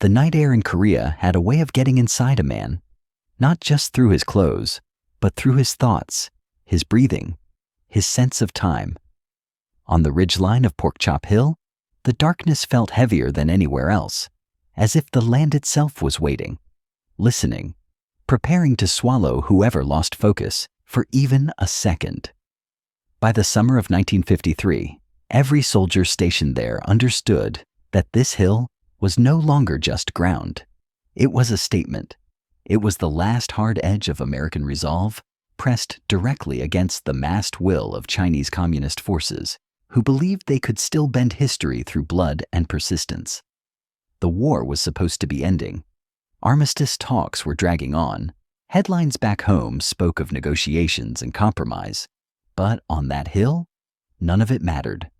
The night air in Korea had a way of getting inside a man, not just through his clothes, but through his thoughts, his breathing, his sense of time. On the ridgeline of Porkchop Hill, the darkness felt heavier than anywhere else, as if the land itself was waiting, listening, preparing to swallow whoever lost focus for even a second. By the summer of 1953, every soldier stationed there understood that this hill was no longer just ground. It was a statement. It was the last hard edge of American resolve, pressed directly against the massed will of Chinese communist forces, who believed they could still bend history through blood and persistence. The war was supposed to be ending. Armistice talks were dragging on. Headlines back home spoke of negotiations and compromise. But on that hill, none of it mattered.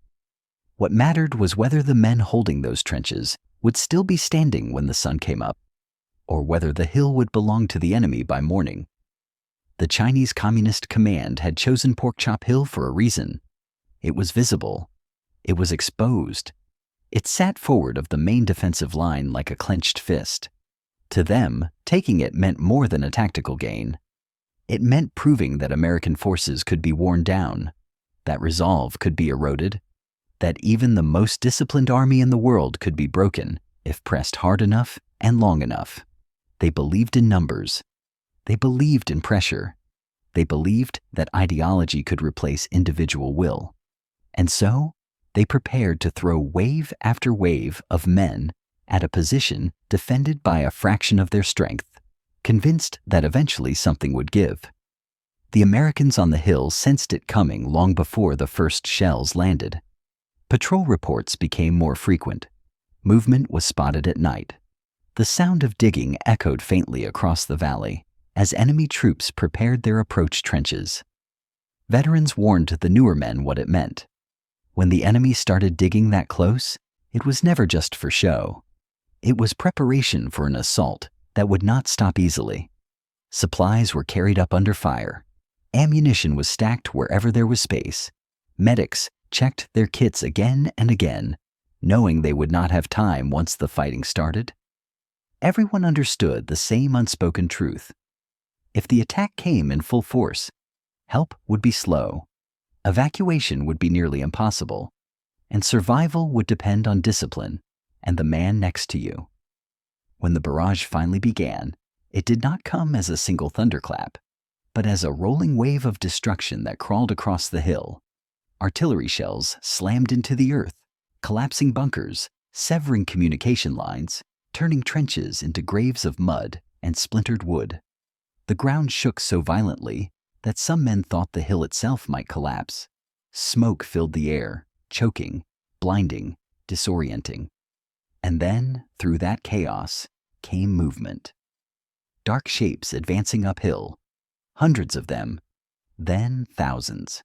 What mattered was whether the men holding those trenches would still be standing when the sun came up, or whether the hill would belong to the enemy by morning. The Chinese Communist Command had chosen Porkchop Hill for a reason. It was visible. It was exposed. It sat forward of the main defensive line like a clenched fist. To them, taking it meant more than a tactical gain. It meant proving that American forces could be worn down, that resolve could be eroded, that even the most disciplined army in the world could be broken if pressed hard enough and long enough. They believed in numbers. They believed in pressure. They believed that ideology could replace individual will. And so, they prepared to throw wave after wave of men at a position defended by a fraction of their strength, convinced that eventually something would give. The Americans on the hill sensed it coming long before the first shells landed. Patrol reports became more frequent. Movement was spotted at night. The sound of digging echoed faintly across the valley as enemy troops prepared their approach trenches. Veterans warned the newer men what it meant. When the enemy started digging that close, it was never just for show. It was preparation for an assault that would not stop easily. Supplies were carried up under fire. Ammunition was stacked wherever there was space. Medics checked their kits again and again, knowing they would not have time once the fighting started. Everyone understood the same unspoken truth. If the attack came in full force, help would be slow, evacuation would be nearly impossible, and survival would depend on discipline and the man next to you. When the barrage finally began, it did not come as a single thunderclap, but as a rolling wave of destruction that crawled across the hill. Artillery shells slammed into the earth, collapsing bunkers, severing communication lines, turning trenches into graves of mud and splintered wood. The ground shook so violently that some men thought the hill itself might collapse. Smoke filled the air, choking, blinding, disorienting. And then, through that chaos, came movement. Dark shapes advancing uphill, hundreds of them, then thousands.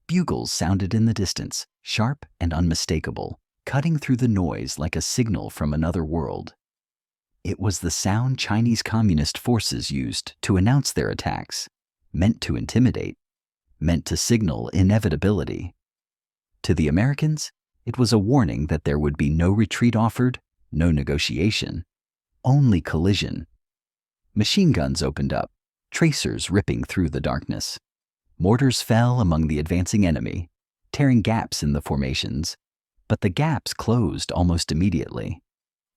Bugles sounded in the distance, sharp and unmistakable, cutting through the noise like a signal from another world. It was the sound Chinese communist forces used to announce their attacks, meant to intimidate, meant to signal inevitability. To the Americans, it was a warning that there would be no retreat offered, no negotiation, only collision. Machine guns opened up, tracers ripping through the darkness. Mortars fell among the advancing enemy, tearing gaps in the formations, but the gaps closed almost immediately.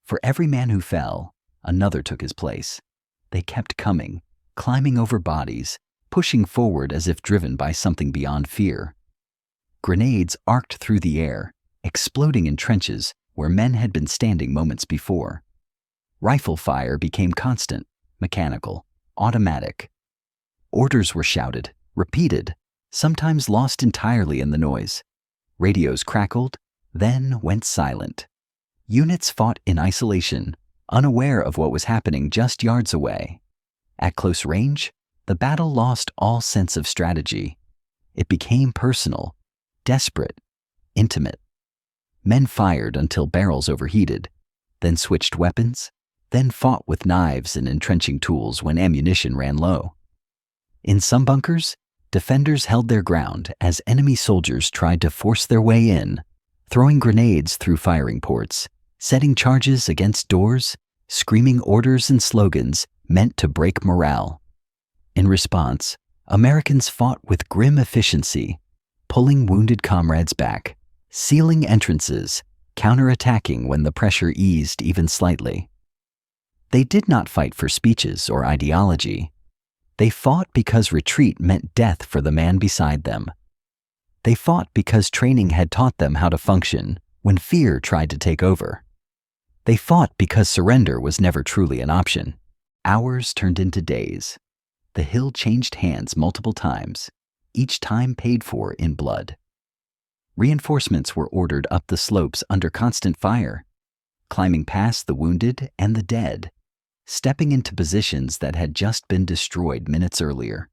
For every man who fell, another took his place. They kept coming, climbing over bodies, pushing forward as if driven by something beyond fear. Grenades arced through the air, exploding in trenches where men had been standing moments before. Rifle fire became constant, mechanical, automatic. Orders were shouted, repeated, sometimes lost entirely in the noise. Radios crackled, then went silent. Units fought in isolation, unaware of what was happening just yards away. At close range, the battle lost all sense of strategy. It became personal, desperate, intimate. Men fired until barrels overheated, then switched weapons, then fought with knives and entrenching tools when ammunition ran low. In some bunkers, defenders held their ground as enemy soldiers tried to force their way in, throwing grenades through firing ports, setting charges against doors, screaming orders and slogans meant to break morale. In response, Americans fought with grim efficiency, pulling wounded comrades back, sealing entrances, counterattacking when the pressure eased even slightly. They did not fight for speeches or ideology. They fought because retreat meant death for the man beside them. They fought because training had taught them how to function when fear tried to take over. They fought because surrender was never truly an option. Hours turned into days. The hill changed hands multiple times, each time paid for in blood. Reinforcements were ordered up the slopes under constant fire, climbing past the wounded and the dead, stepping into positions that had just been destroyed minutes earlier.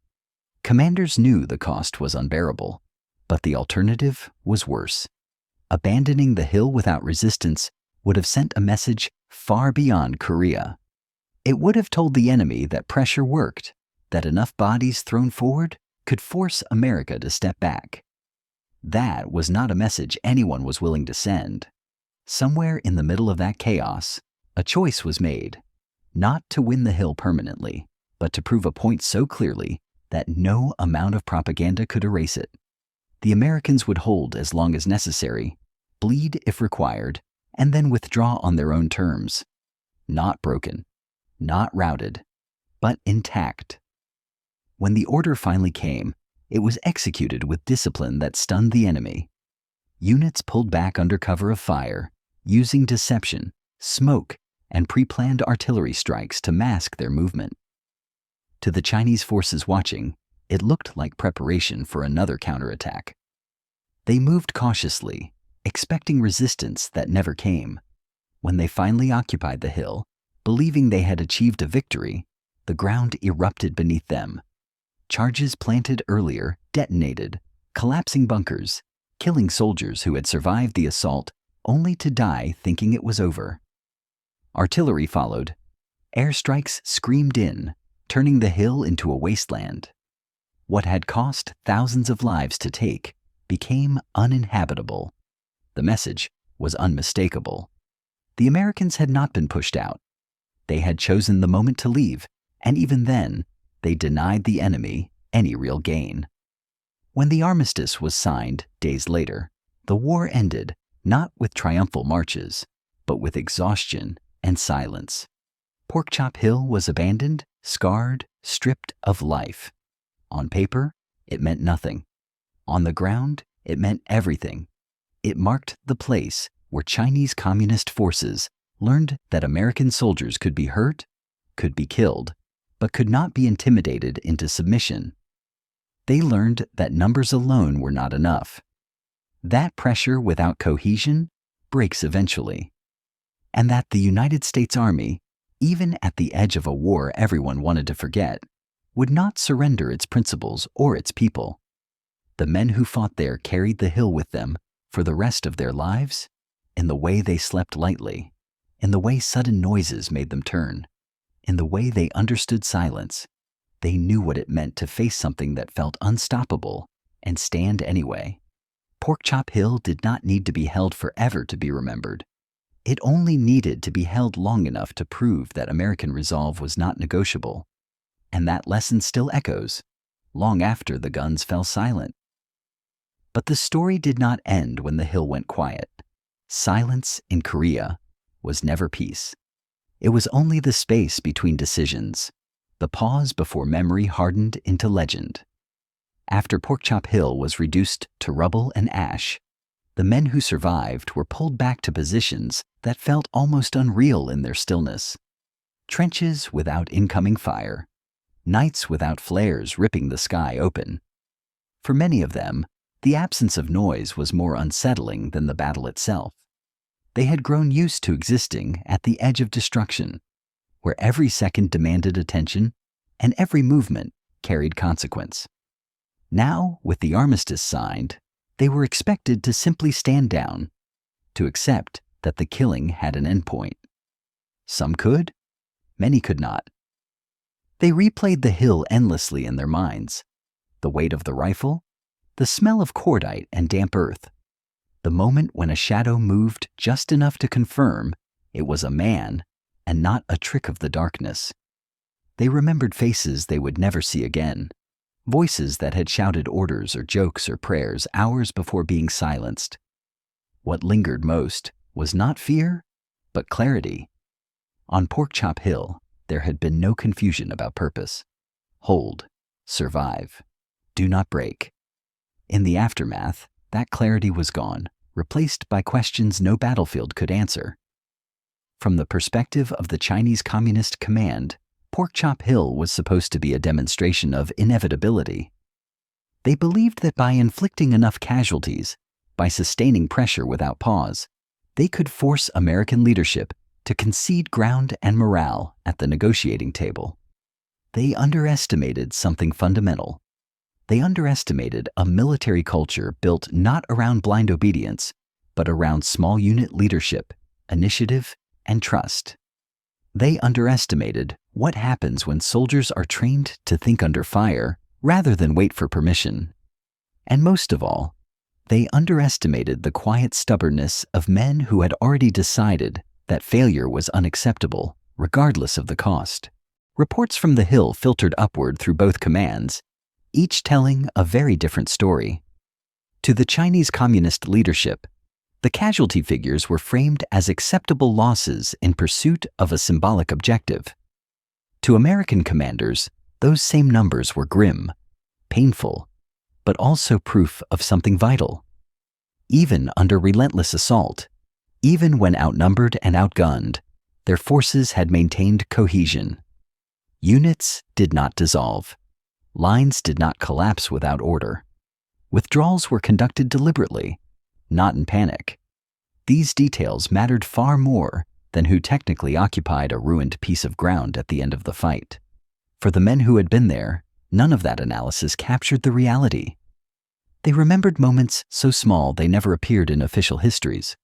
Commanders knew the cost was unbearable, but the alternative was worse. Abandoning the hill without resistance would have sent a message far beyond Korea. It would have told the enemy that pressure worked, that enough bodies thrown forward could force America to step back. That was not a message anyone was willing to send. Somewhere in the middle of that chaos, a choice was made, not to win the hill permanently, but to prove a point so clearly that no amount of propaganda could erase it. The Americans would hold as long as necessary, bleed if required, and then withdraw on their own terms. Not broken, not routed, but intact. When the order finally came, it was executed with discipline that stunned the enemy. Units pulled back under cover of fire, using deception, smoke, and pre-planned artillery strikes to mask their movement. To the Chinese forces watching, it looked like preparation for another counterattack. They moved cautiously, expecting resistance that never came. When they finally occupied the hill, believing they had achieved a victory, the ground erupted beneath them. Charges planted earlier detonated, collapsing bunkers, killing soldiers who had survived the assault only to die thinking it was over. Artillery followed. Airstrikes screamed in, turning the hill into a wasteland. What had cost thousands of lives to take became uninhabitable. The message was unmistakable. The Americans had not been pushed out. They had chosen the moment to leave, and even then, they denied the enemy any real gain. When the armistice was signed days later, the war ended not with triumphal marches, but with exhaustion and silence. Porkchop Hill was abandoned, scarred, stripped of life. On paper, it meant nothing. On the ground, it meant everything. It marked the place where Chinese communist forces learned that American soldiers could be hurt, could be killed, but could not be intimidated into submission. They learned that numbers alone were not enough. That pressure without cohesion breaks eventually. And that the United States Army, even at the edge of a war everyone wanted to forget, would not surrender its principles or its people. The men who fought there carried the hill with them for the rest of their lives, in the way they slept lightly, in the way sudden noises made them turn, in the way they understood silence. They knew what it meant to face something that felt unstoppable and stand anyway. Porkchop Hill did not need to be held forever to be remembered. It only needed to be held long enough to prove that American resolve was not negotiable. And that lesson still echoes, long after the guns fell silent. But the story did not end when the hill went quiet. Silence in Korea was never peace. It was only the space between decisions, the pause before memory hardened into legend. After Porkchop Hill was reduced to rubble and ash, the men who survived were pulled back to positions that felt almost unreal in their stillness. Trenches without incoming fire, nights without flares ripping the sky open. For many of them, the absence of noise was more unsettling than the battle itself. They had grown used to existing at the edge of destruction, where every second demanded attention and every movement carried consequence. Now, with the armistice signed, they were expected to simply stand down, to accept that the killing had an endpoint. Some could, many could not. They replayed the hill endlessly in their minds. The weight of the rifle, the smell of cordite and damp earth, the moment when a shadow moved just enough to confirm It was a man, and not a trick of the darkness. They remembered faces they would never see again, voices that had shouted orders or jokes or prayers hours before being silenced. What lingered most was not fear, but clarity. On Porkchop Hill, there had been no confusion about purpose. Hold, survive, do not break. In the aftermath, that clarity was gone, replaced by questions no battlefield could answer. From the perspective of the Chinese Communist Command, Porkchop Hill was supposed to be a demonstration of inevitability. They believed that by inflicting enough casualties, by sustaining pressure without pause, they could force American leadership to concede ground and morale at the negotiating table. They underestimated something fundamental. They underestimated a military culture built not around blind obedience, but around small unit leadership, initiative, and trust. They underestimated what happens when soldiers are trained to think under fire rather than wait for permission. And most of all, they underestimated the quiet stubbornness of men who had already decided that failure was unacceptable, regardless of the cost. Reports from the Hill filtered upward through both commands, each telling a very different story. To the Chinese Communist leadership, the casualty figures were framed as acceptable losses in pursuit of a symbolic objective. To American commanders, those same numbers were grim, painful, but also proof of something vital. Even under relentless assault, even when outnumbered and outgunned, their forces had maintained cohesion. Units did not dissolve. Lines did not collapse without order. Withdrawals were conducted deliberately, not in panic. These details mattered far more than who technically occupied a ruined piece of ground at the end of the fight. For the men who had been there, none of that analysis captured the reality. They remembered moments so small they never appeared in official histories.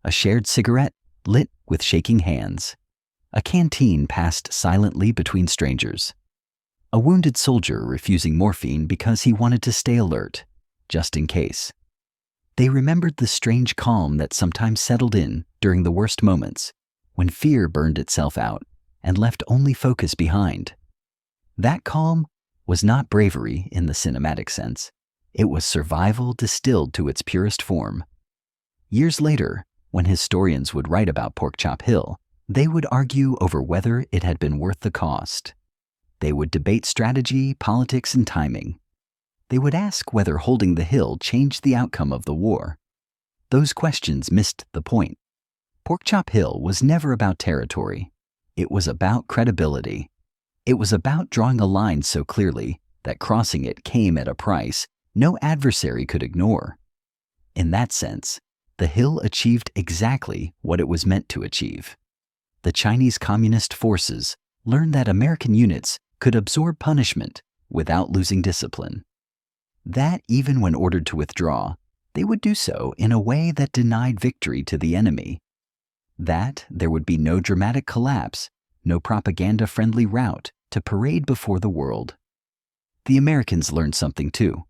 A shared cigarette lit with shaking hands. A canteen passed silently between strangers. A wounded soldier refusing morphine because he wanted to stay alert, just in case. They remembered the strange calm that sometimes settled in during the worst moments, when fear burned itself out and left only focus behind. That calm was not bravery in the cinematic sense. It was survival distilled to its purest form. Years later, when historians would write about Porkchop Hill, they would argue over whether it had been worth the cost. They would debate strategy, politics, and timing. They would ask whether holding the hill changed the outcome of the war. Those questions missed the point. Porkchop Hill was never about territory. It was about credibility. It was about drawing a line so clearly that crossing it came at a price no adversary could ignore. In that sense, the hill achieved exactly what it was meant to achieve. The Chinese Communist forces learned that American units could absorb punishment without losing discipline. That even when ordered to withdraw, they would do so in a way that denied victory to the enemy. That there would be no dramatic collapse, no propaganda-friendly rout to parade before the world. The Americans learned something too.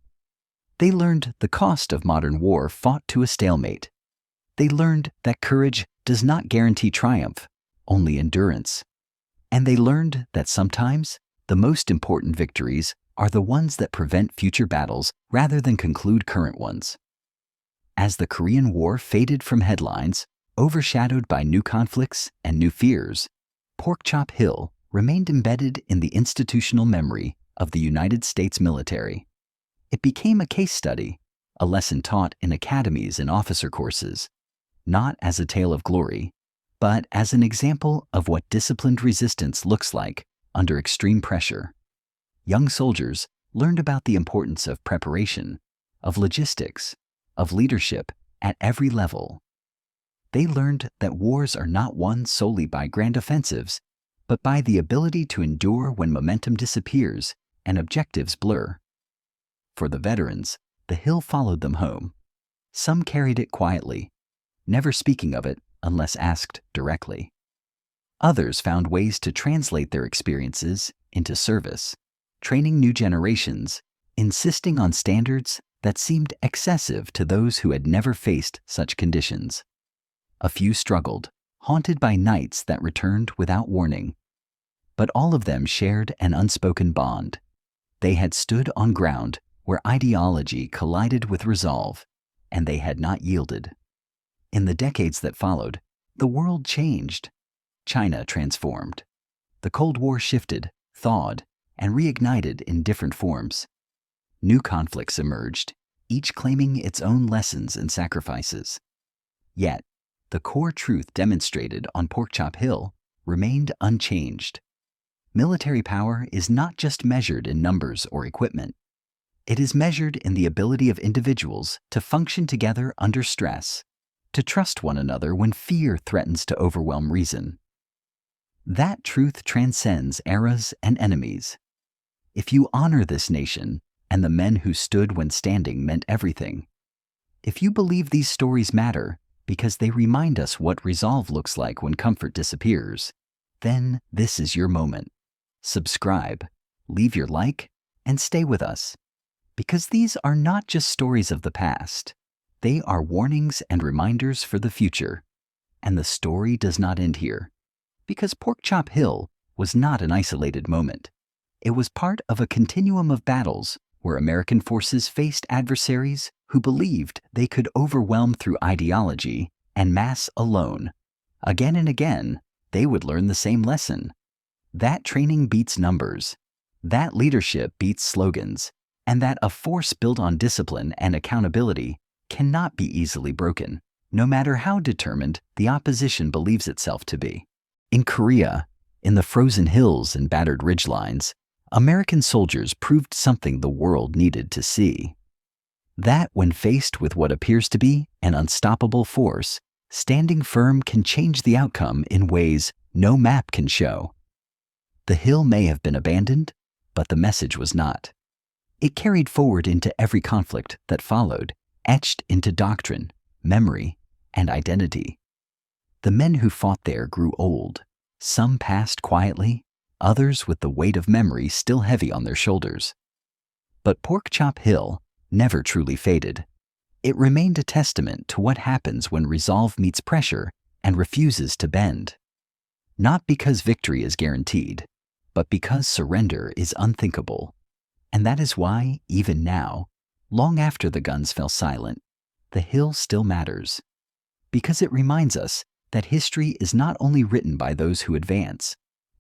They learned the cost of modern war fought to a stalemate. They learned that courage does not guarantee triumph, only endurance. And they learned that sometimes the most important victories are the ones that prevent future battles rather than conclude current ones. As the Korean War faded from headlines, overshadowed by new conflicts and new fears, Porkchop Hill remained embedded in the institutional memory of the United States military. It became a case study, a lesson taught in academies and officer courses, not as a tale of glory, but as an example of what disciplined resistance looks like under extreme pressure. Young soldiers learned about the importance of preparation, of logistics, of leadership at every level. They learned that wars are not won solely by grand offensives, but by the ability to endure when momentum disappears and objectives blur. For the veterans, the hill followed them home. Some carried it quietly, never speaking of it unless asked directly. Others found ways to translate their experiences into service, training new generations, insisting on standards that seemed excessive to those who had never faced such conditions. A few struggled, haunted by nights that returned without warning. But all of them shared an unspoken bond. They had stood on ground where ideology collided with resolve, and they had not yielded. In the decades that followed, the world changed. China transformed. The Cold War shifted, thawed, and reignited in different forms. New conflicts emerged, each claiming its own lessons and sacrifices. Yet, the core truth demonstrated on Porkchop Hill remained unchanged. Military power is not just measured in numbers or equipment. It is measured in the ability of individuals to function together under stress, to trust one another when fear threatens to overwhelm reason. That truth transcends eras and enemies. If you honor this nation and the men who stood when standing meant everything, if you believe these stories matter because they remind us what resolve looks like when comfort disappears, then this is your moment. Subscribe, leave your like, and stay with us. Because these are not just stories of the past. They are warnings and reminders for the future. And the story does not end here. Because Porkchop Hill was not an isolated moment. It was part of a continuum of battles where American forces faced adversaries who believed they could overwhelm through ideology and mass alone. Again and again, they would learn the same lesson. That training beats numbers. That leadership beats slogans. And that a force built on discipline and accountability cannot be easily broken, no matter how determined the opposition believes itself to be. In Korea, in the frozen hills and battered ridgelines, American soldiers proved something the world needed to see. That when faced with what appears to be an unstoppable force, standing firm can change the outcome in ways no map can show. The hill may have been abandoned, but the message was not. It carried forward into every conflict that followed, etched into doctrine, memory, and identity. The men who fought there grew old. Some passed quietly, others with the weight of memory still heavy on their shoulders. But Porkchop Hill never truly faded. It remained a testament to what happens when resolve meets pressure and refuses to bend. Not because victory is guaranteed, but because surrender is unthinkable. And that is why, even now, long after the guns fell silent, the hill still matters. Because it reminds us that history is not only written by those who advance,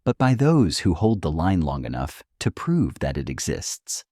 but by those who hold the line long enough to prove that it exists.